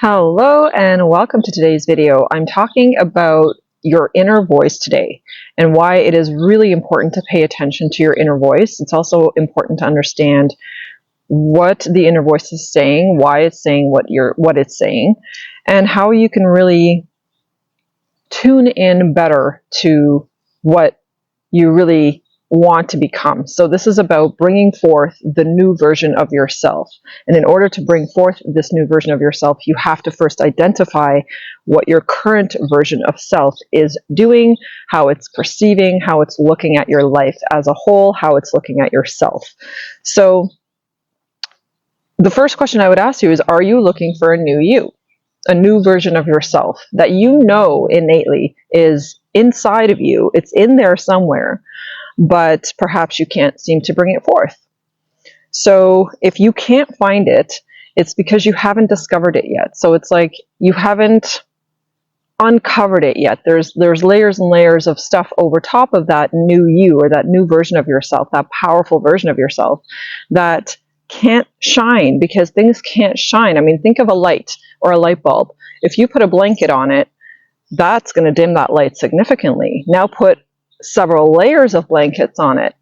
Hello and welcome to today's video. I'm talking about your inner voice today and why it is really important to pay attention to your inner voice. It's also important to understand what the inner voice is saying, why it's saying what it's saying, and how you can really tune in better to what you really want to become. So this is about bringing forth the new version of yourself. And in order to bring forth this new version of yourself, you have to first identify what your current version of self is doing, how it's perceiving, how it's looking at your life as a whole, how it's looking at yourself. So the first question I would ask you is, are you looking for a new you? A new version of yourself that you know innately is inside of you. It's in there somewhere, but perhaps you can't seem to bring it forth. So if you can't find it, it's because you haven't discovered it yet. So it's like you haven't uncovered it yet. There's layers and layers of stuff over top of that new you, or that new version of yourself, that powerful version of yourself that can't shine because things can't shine. I mean, think of a light or a light bulb. If you put a blanket on it, that's going to dim that light significantly. Now put several layers of blankets on it,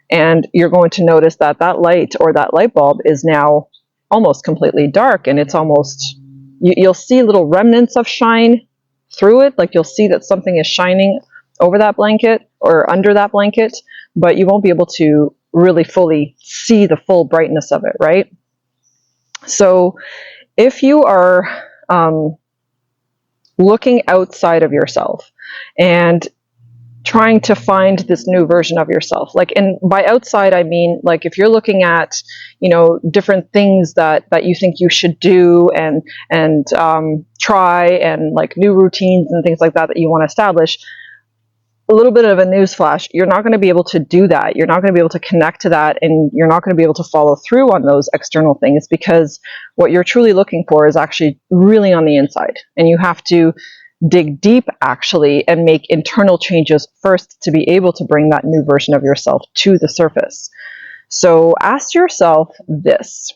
and you're going to notice that that light or that light bulb is now almost completely dark, and it's almost, you'll see little remnants of shine through it, like you'll see that something is shining over that blanket or under that blanket, but you won't be able to really fully see the full brightness of it, right? So if you are looking outside of yourself and trying to find this new version of yourself, like, and by outside I mean, like, if you're looking at, you know, different things that you think you should do and try, and like new routines and things like that you want to establish, a little bit of a news flash, you're not going to be able to do that. You're not going to be able to connect to that, and you're not going to be able to follow through on those external things, because what you're truly looking for is actually really on the inside, and you have to dig deep actually and make internal changes first to be able to bring that new version of yourself to the surface. So ask yourself this: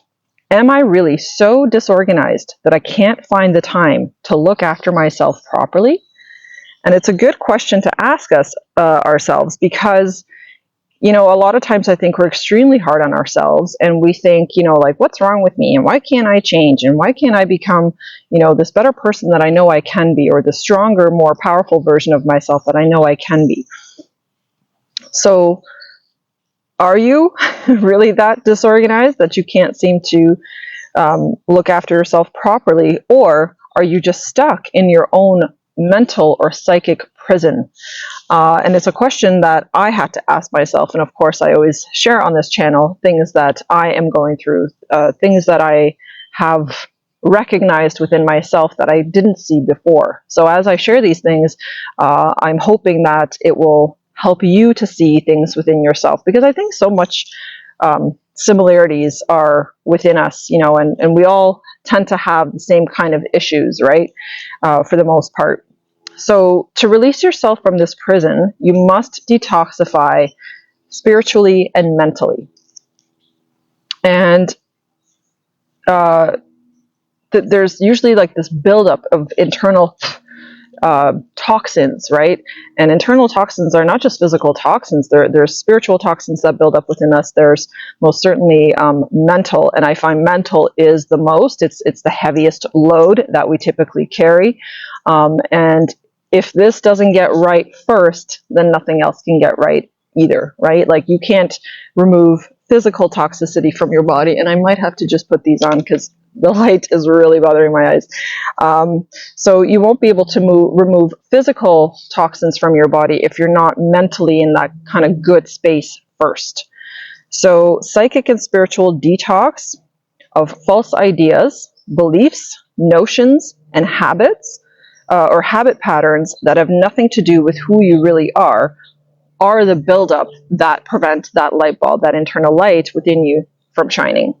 am I really so disorganized that I can't find the time to look after myself properly? And it's a good question to ask ourselves, because, you know, a lot of times I think we're extremely hard on ourselves, and we think, you know, like, what's wrong with me, and why can't I change, and why can't I become, you know, this better person that I know I can be, or the stronger, more powerful version of myself that I know I can be. So are you really that disorganized that you can't seem to look after yourself properly, or are you just stuck in your own mental or psychic prison? And it's a question that I had to ask myself. And of course, I always share on this channel things that I am going through, things that I have recognized within myself that I didn't see before. So as I share these things, I'm hoping that it will help you to see things within yourself, because I think so much similarities are within us, you know, and we all tend to have the same kind of issues, right? For the most part. So to release yourself from this prison, you must detoxify spiritually and mentally. And there's usually like this buildup of internal toxins, right? And internal toxins are not just physical toxins. There's spiritual toxins that build up within us. There's most certainly mental, and I find mental is the most. It's the heaviest load that we typically carry. And if this doesn't get right first, then nothing else can get right either, right? Like, you can't remove physical toxicity from your body, and I might have to just put these on because the light is really bothering my eyes. So you won't be able to remove physical toxins from your body if you're not mentally in that kind of good space first. So psychic and spiritual detox of false ideas, beliefs, notions, and habits, or habit patterns that have nothing to do with who you really are the buildup that prevent that light bulb, that internal light within you, from shining.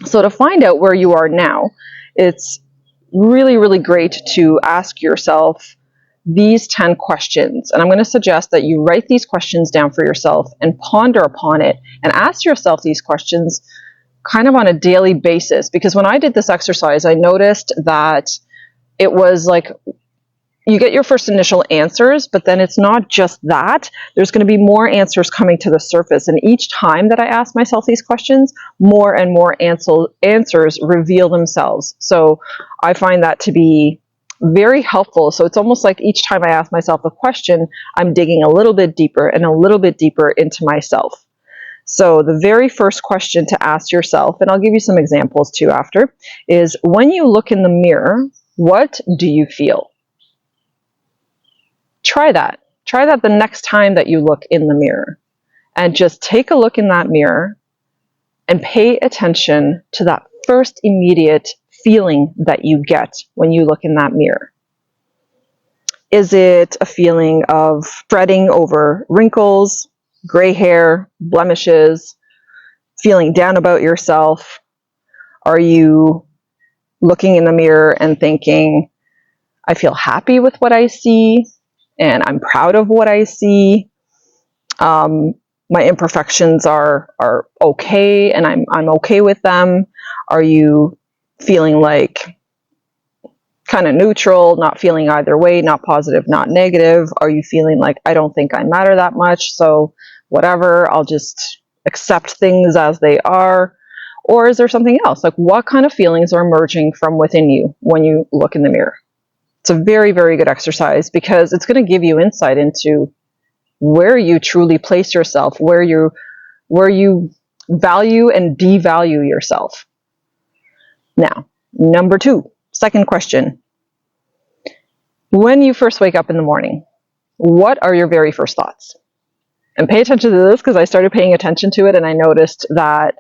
So to find out where you are now, it's really, really great to ask yourself these 10 questions. And I'm going to suggest that you write these questions down for yourself and ponder upon it, and ask yourself these questions kind of on a daily basis, because when I did this exercise, I noticed that it was like you get your first initial answers, but then it's not just that. There's going to be more answers coming to the surface. And each time that I ask myself these questions, more and more answers reveal themselves. So I find that to be very helpful. So it's almost like each time I ask myself a question, I'm digging a little bit deeper and a little bit deeper into myself. So the very first question to ask yourself, and I'll give you some examples too after, is when you look in the mirror, what do you feel? Try that. Try that the next time that you look in the mirror, and just take a look in that mirror and pay attention to that first immediate feeling that you get when you look in that mirror. Is it a feeling of fretting over wrinkles, gray hair, blemishes, feeling down about yourself? Are you looking in the mirror and thinking, I feel happy with what I see, and I'm proud of what I see. My imperfections are okay, and I'm okay with them. Are you feeling like kind of neutral, not feeling either way, not positive, not negative? Are you feeling like, I don't think I matter that much, so whatever, I'll just accept things as they are? Or is there something else? Like, what kind of feelings are emerging from within you when you look in the mirror? It's a very, very good exercise, because it's going to give you insight into where you truly place yourself, where you value and devalue yourself. Now, number 2, second question. When you first wake up in the morning, what are your very first thoughts? And pay attention to this, because I started paying attention to it and I noticed that,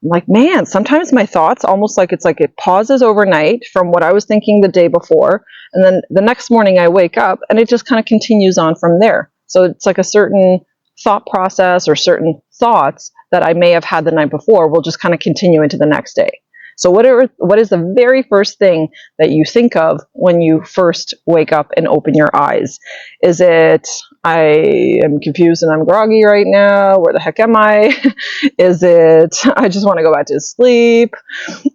like, man, sometimes my thoughts almost like it's like it pauses overnight from what I was thinking the day before, and then the next morning I wake up and it just kind of continues on from there. So it's like a certain thought process or certain thoughts that I may have had the night before will just kind of continue into the next day. So what is the very first thing that you think of when you first wake up and open your eyes? Is it, I am confused and I'm groggy right now, where the heck am I? Is it, I just want to go back to sleep?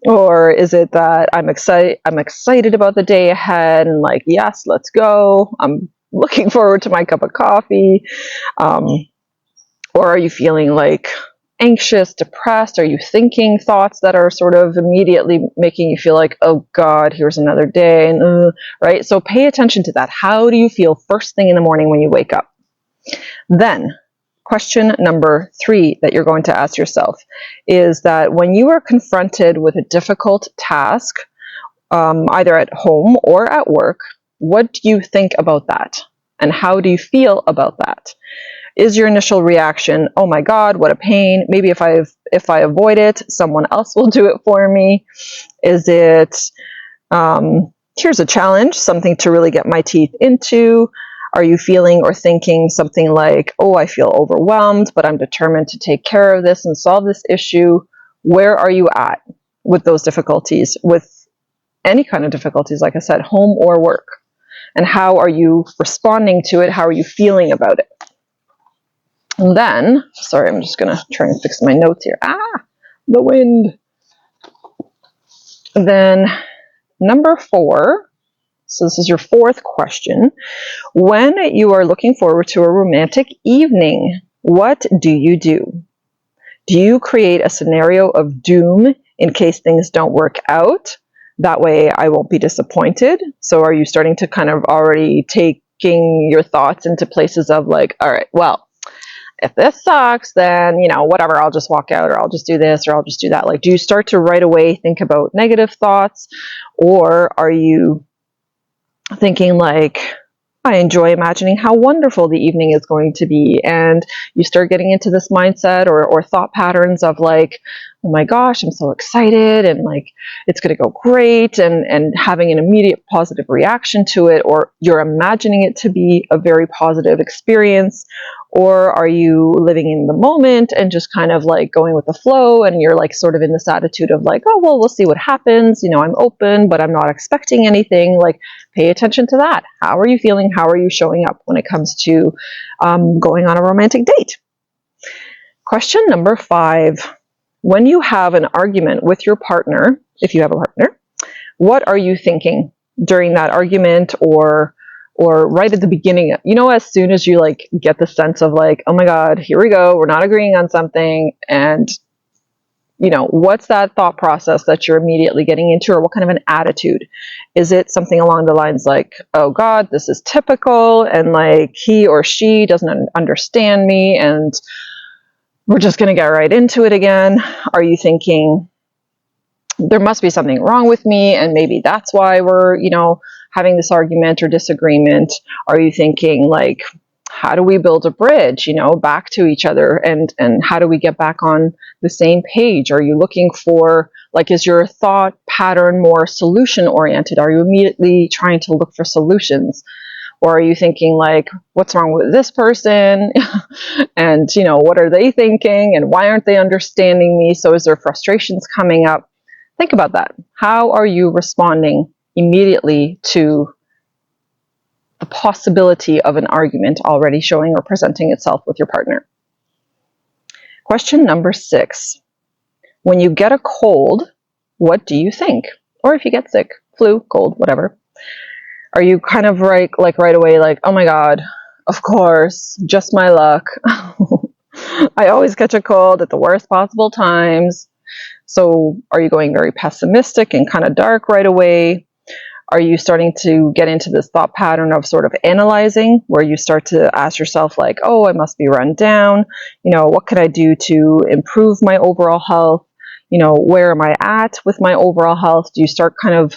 Or is it that I'm excited about the day ahead and like, yes, let's go, I'm looking forward to my cup of coffee? Or are you feeling like anxious, depressed? Are you thinking thoughts that are sort of immediately making you feel like, oh God, here's another day, and right? So pay attention to that. How do you feel first thing in the morning when you wake up? Then, question number 3 that you're going to ask yourself is that when you are confronted with a difficult task, either at home or at work, what do you think about that? And how do you feel about that? Is your initial reaction, oh my God, what a pain, maybe if I avoid it, someone else will do it for me? Is it, here's a challenge, something to really get my teeth into? Are you feeling or thinking something like, oh, I feel overwhelmed, but I'm determined to take care of this and solve this issue? Where are you at with those difficulties, with any kind of difficulties, like I said, home or work? And how are you responding to it? How are you feeling about it? And then, sorry, I'm just going to try and fix my notes here. The wind. Then number 4, so this is your 4th question. When you are looking forward to a romantic evening, what do you do? Do you create a scenario of doom in case things don't work out? That way I won't be disappointed. So are you starting to kind of already taking your thoughts into places of like, all right, well, if this sucks, then, you know, whatever, I'll just walk out, or I'll just do this, or I'll just do that. Like, do you start to right away think about negative thoughts? Or are you thinking like, I enjoy imagining how wonderful the evening is going to be, and you start getting into this mindset or thought patterns of like, oh my gosh, I'm so excited, and like it's going to go great, and having an immediate positive reaction to it, or you're imagining it to be a very positive experience? Or are you living in the moment and just kind of like going with the flow, and you're like sort of in this attitude of like, oh, well, we'll see what happens, you know, I'm open, but I'm not expecting anything? Like, pay attention to that. How are you feeling? How are you showing up when it comes to going on a romantic date? Question number 5. when you have an argument with your partner, if you have a partner, what are you thinking during that argument, or right at the beginning? As soon as you like get the sense of like, oh my God, here we go, we're not agreeing on something, and what's that thought process that you're immediately getting into, or what kind of an attitude? Is it something along the lines like, oh God, this is typical, and like he or she doesn't understand me, and we're just going to get right into it again? Are you thinking there must be something wrong with me, and maybe that's why we're, having this argument or disagreement? Are you thinking like, how do we build a bridge, back to each other, and how do we get back on the same page? Are you looking for, like, is your thought pattern more solution oriented? Are you immediately trying to look for solutions? Or are you thinking like, what's wrong with this person? And, what are they thinking? And why aren't they understanding me? So is there frustrations coming up? Think about that. How are you responding immediately to the possibility of an argument already showing or presenting itself with your partner? Question number 6. When you get a cold, what do you think? Or if you get sick, flu, cold, whatever. Are you kind of like right away, like, oh my God, of course, just my luck. I always catch a cold at the worst possible times. So are you going very pessimistic and kind of dark right away? Are you starting to get into this thought pattern of sort of analyzing, where you start to ask yourself like, oh, I must be run down. What can I do to improve my overall health? Where am I at with my overall health? Do you start kind of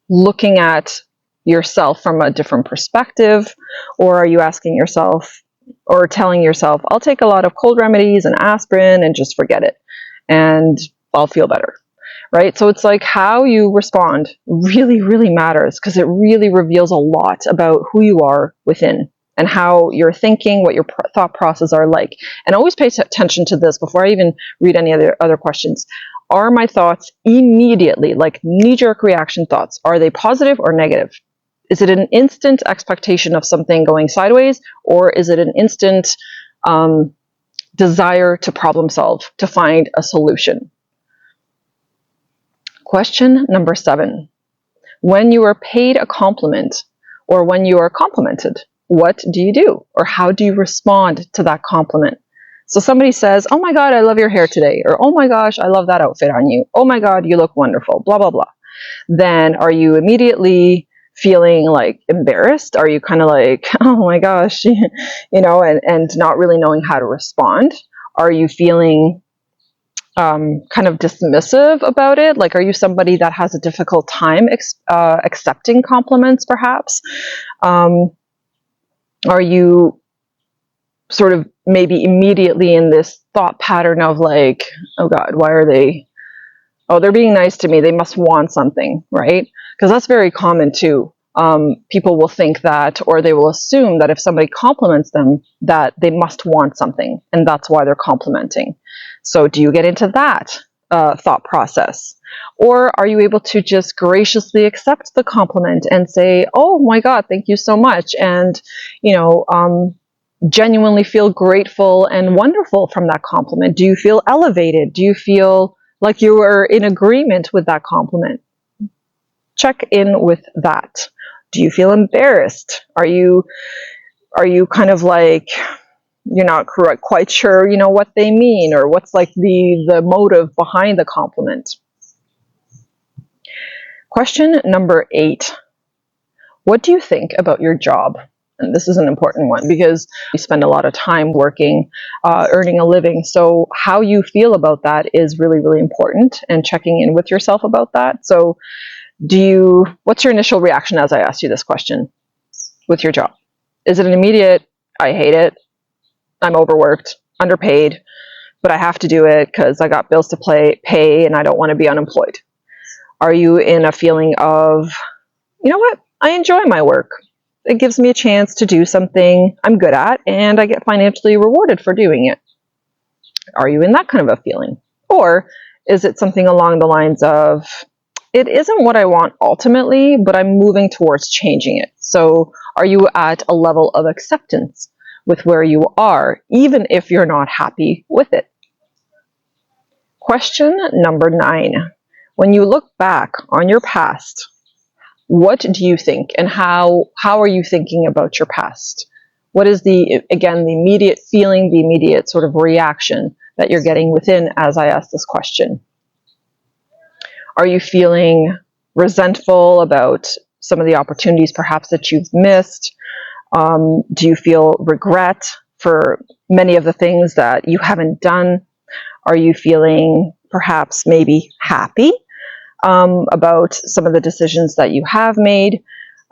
looking at yourself from a different perspective? Or are you asking yourself or telling yourself, I'll take a lot of cold remedies and aspirin and just forget it, and I'll feel better? Right? So it's like how you respond really, really matters, because it really reveals a lot about who you are within and how you're thinking, what your thought processes are like. And always pay attention to this before I even read any other questions. Are my thoughts immediately, like knee-jerk reaction thoughts, are they positive or negative? Is it an instant expectation of something going sideways, or is it an instant desire to problem solve, to find a solution? Question number 7. When you are paid a compliment, or when you are complimented, what do you do? Or how do you respond to that compliment? So somebody says, oh my God, I love your hair today. Or, oh my gosh, I love that outfit on you. Oh my God, you look wonderful, blah, blah, blah. Then are you immediately feeling like embarrassed? Are you kind of like, oh my gosh, and not really knowing how to respond? Are you feeling kind of dismissive about it? Like, are you somebody that has a difficult time accepting compliments, perhaps? Are you sort of maybe immediately in this thought pattern of like, oh God, why are they, oh, they're being nice to me, they must want something, right? Because that's very common too. People will think that, or they will assume that if somebody compliments them, that they must want something, and that's why they're complimenting. So do you get into that thought process? Or are you able to just graciously accept the compliment and say, oh my God, thank you so much, and genuinely feel grateful and wonderful from that compliment? Do you feel elevated? Do you feel like you are in agreement with that compliment? Check in with that. Do you feel embarrassed? Are you kind of like, you're not quite sure, what they mean, or what's like the motive behind the compliment? Question number 8. What do you think about your job? And this is an important one, because you spend a lot of time working, earning a living. So how you feel about that is really, really important, and checking in with yourself about that. So what's your initial reaction as I asked you this question with your job? Is it an immediate, I hate it, I'm overworked, underpaid, but I have to do it because I got bills to pay and I don't want to be unemployed? Are you in a feeling of, you know what, I enjoy my work. It gives me a chance to do something I'm good at, and I get financially rewarded for doing it. Are you in that kind of a feeling? Or is it something along the lines of, it isn't what I want ultimately, but I'm moving towards changing it? So are you at a level of acceptance with where you are, even if you're not happy with it? Question number 9. When you look back on your past, what do you think, and how are you thinking about your past? What is the immediate feeling, the immediate sort of reaction that you're getting within as I ask this question? Are you feeling resentful about some of the opportunities perhaps that you've missed? Do you feel regret for many of the things that you haven't done? Are you feeling perhaps maybe happy about some of the decisions that you have made?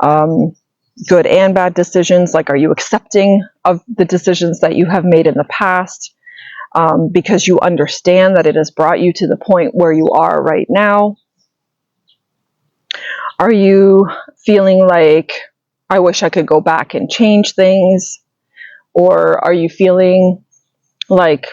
Good and bad decisions. Like, are you accepting of the decisions that you have made in the past because you understand that it has brought you to the point where you are right now? Are you feeling like, I wish I could go back and change things? Or are you feeling like,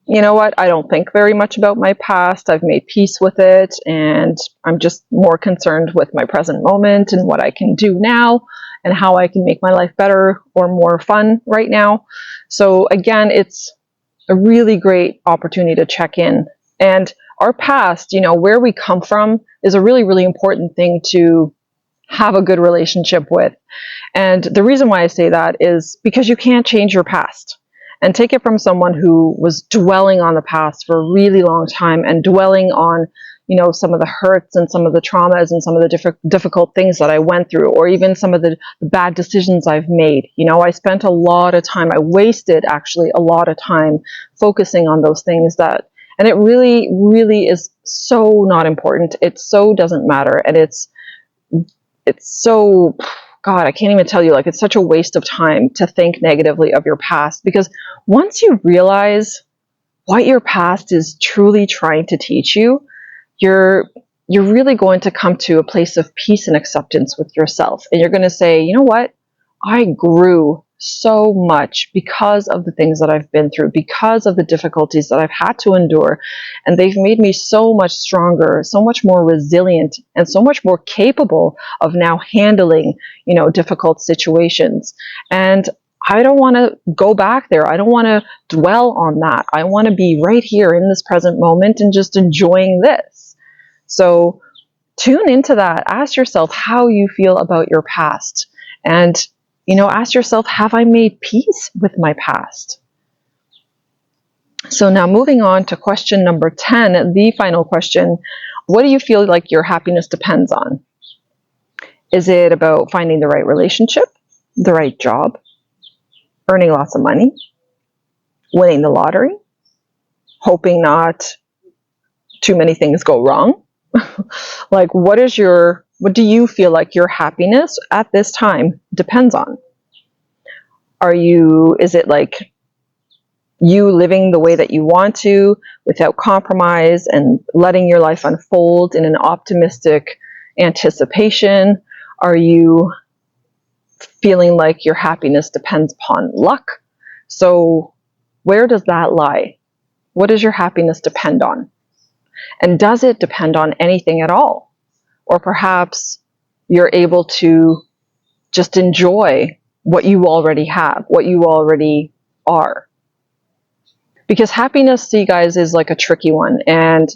you know what, I don't think very much about my past, I've made peace with it, and I'm just more concerned with my present moment and what I can do now and how I can make my life better or more fun right now? So again, it's a really great opportunity to check in. And our past, where we come from, is a really, really important thing to have a good relationship with. And the reason why I say that is because you can't change your past. And take it from someone who was dwelling on the past for a really long time and dwelling on, some of the hurts and some of the traumas and some of the difficult things that I went through, or even some of the bad decisions I've made. I spent a lot of time, I wasted actually a lot of time focusing on those things and it really, really is so not important. It so doesn't matter. And it's so, God, I can't even tell you, it's such a waste of time to think negatively of your past, because once you realize what your past is truly trying to teach you, you're really going to come to a place of peace and acceptance with yourself. And you're going to say, you know what? I grew so much because of the things that I've been through, because of the difficulties that I've had to endure. And they've made me so much stronger, so much more resilient, and so much more capable of now handling, difficult situations. And I don't want to go back there. I don't want to dwell on that. I want to be right here in this present moment and just enjoying this. So tune into that. Ask yourself how you feel about your past. And ask yourself, have I made peace with my past? So now moving on to question number 10, the final question. What do you feel like your happiness depends on? Is it about finding the right relationship, the right job, earning lots of money, winning the lottery, hoping not too many things go wrong? What do you feel like your happiness at this time depends on? Is it like you living the way that you want to without compromise and letting your life unfold in an optimistic anticipation? Are you feeling like your happiness depends upon luck? So where does that lie? What does your happiness depend on? And does it depend on anything at all? Or perhaps you're able to just enjoy what you already have, what you already are. Because happiness, see guys, is like a tricky one. And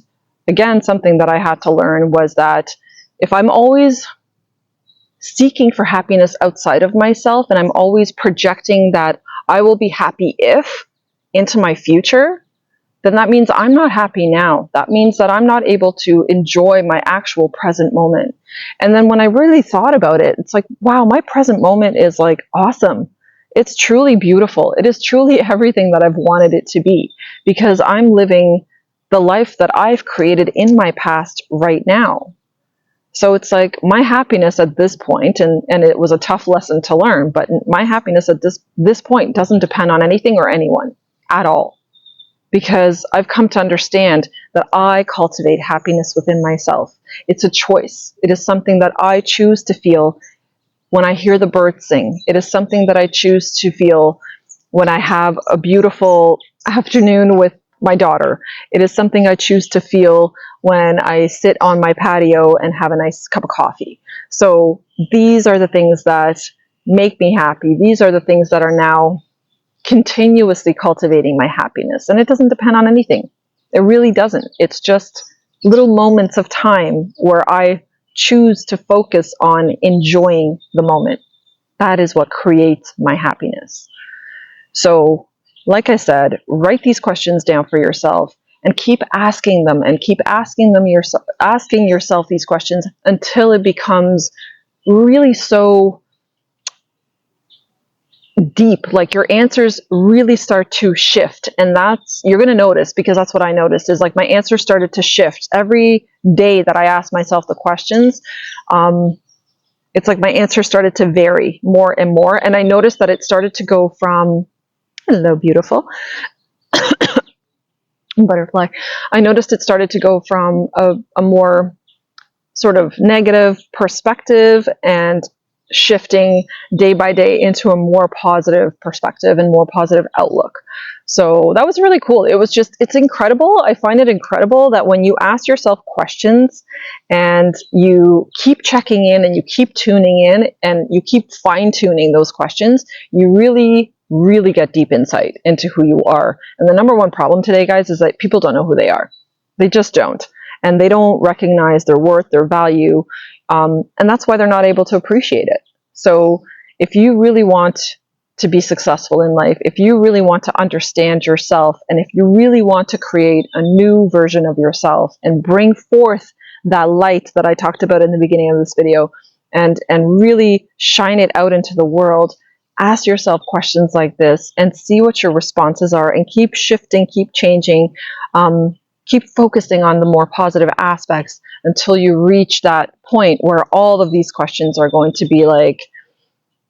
again, something that I had to learn was that if I'm always seeking for happiness outside of myself and I'm always projecting that I will be happy if into my future, then that means I'm not happy now. That means that I'm not able to enjoy my actual present moment. And then when I really thought about it, it's like, wow, my present moment is like awesome. It's truly beautiful. It is truly everything that I've wanted it to be, because I'm living the life that I've created in my past right now. So it's like my happiness at this point, and it was a tough lesson to learn, but my happiness at this point doesn't depend on anything or anyone at all. Because I've come to understand that I cultivate happiness within myself. It's a choice. It is something that I choose to feel when I hear the birds sing. It is something that I choose to feel when I have a beautiful afternoon with my daughter. It is something I choose to feel when I sit on my patio and have a nice cup of coffee. So these are the things that make me happy. These are the things that are now continuously cultivating my happiness. And it doesn't depend on anything. It really doesn't. It's just little moments of time where I choose to focus on enjoying the moment. That is what creates my happiness. So, like I said, write these questions down for yourself and keep asking them and keep asking them yourself, asking yourself these questions until it becomes really so deep, like your answers really start to shift. And that's, you're going to notice, because that's what I noticed, is like my answers started to shift every day that I asked myself the questions. It's like my answers started to vary more and more. And I noticed that it started to go from, hello, beautiful butterfly. I noticed it started to go from a more sort of negative perspective and shifting day by day into a more positive perspective and more positive outlook. So that was really cool. It was just, it's incredible. I find it incredible that when you ask yourself questions and you keep checking in and you keep tuning in and you keep fine tuning those questions, you really get deep insight into who you are. And the number one problem today, guys, is that people don't know who they are. They just don't. And they don't recognize their worth, their value, and that's why they're not able to appreciate it. So if you really want to be successful in life, if you really want to understand yourself, and if you really want to create a new version of yourself and bring forth that light that I talked about in the beginning of this video, and really shine it out into the world, ask yourself questions like this and see what your responses are, and keep shifting, keep changing, keep focusing on the more positive aspects until you reach that point where all of these questions are going to be like,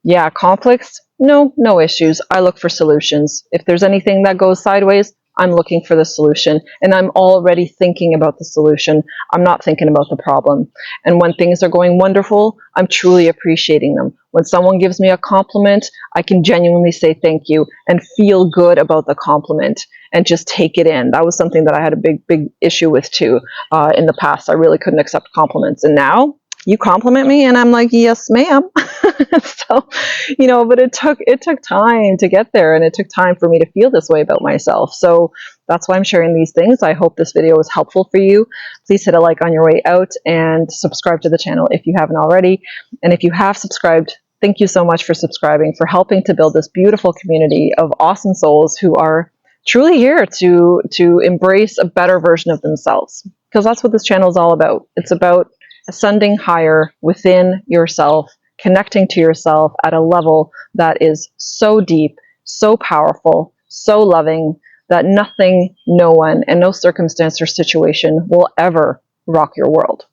yeah, conflicts? No issues. I look for solutions. If there's anything that goes sideways, I'm looking for the solution, and I'm already thinking about the solution. I'm not thinking about the problem. And when things are going wonderful, I'm truly appreciating them. When someone gives me a compliment, I can genuinely say thank you and feel good about the compliment and just take it in. That was something that I had a big issue with too. In the past, I really couldn't accept compliments. And now you compliment me and I'm like, yes, ma'am. So, but it took time to get there, and it took time for me to feel this way about myself. So that's why I'm sharing these things. I hope this video was helpful for you. Please hit a like on your way out and subscribe to the channel if you haven't already. And if you have subscribed, thank you so much for subscribing, for helping to build this beautiful community of awesome souls who are truly here to embrace a better version of themselves. Because that's what this channel is all about. It's about ascending higher within yourself, connecting to yourself at a level that is so deep, so powerful, so loving, that nothing, no one, and no circumstance or situation will ever rock your world.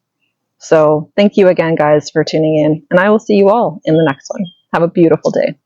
So thank you again, guys, for tuning in, and I will see you all in the next one. Have a beautiful day.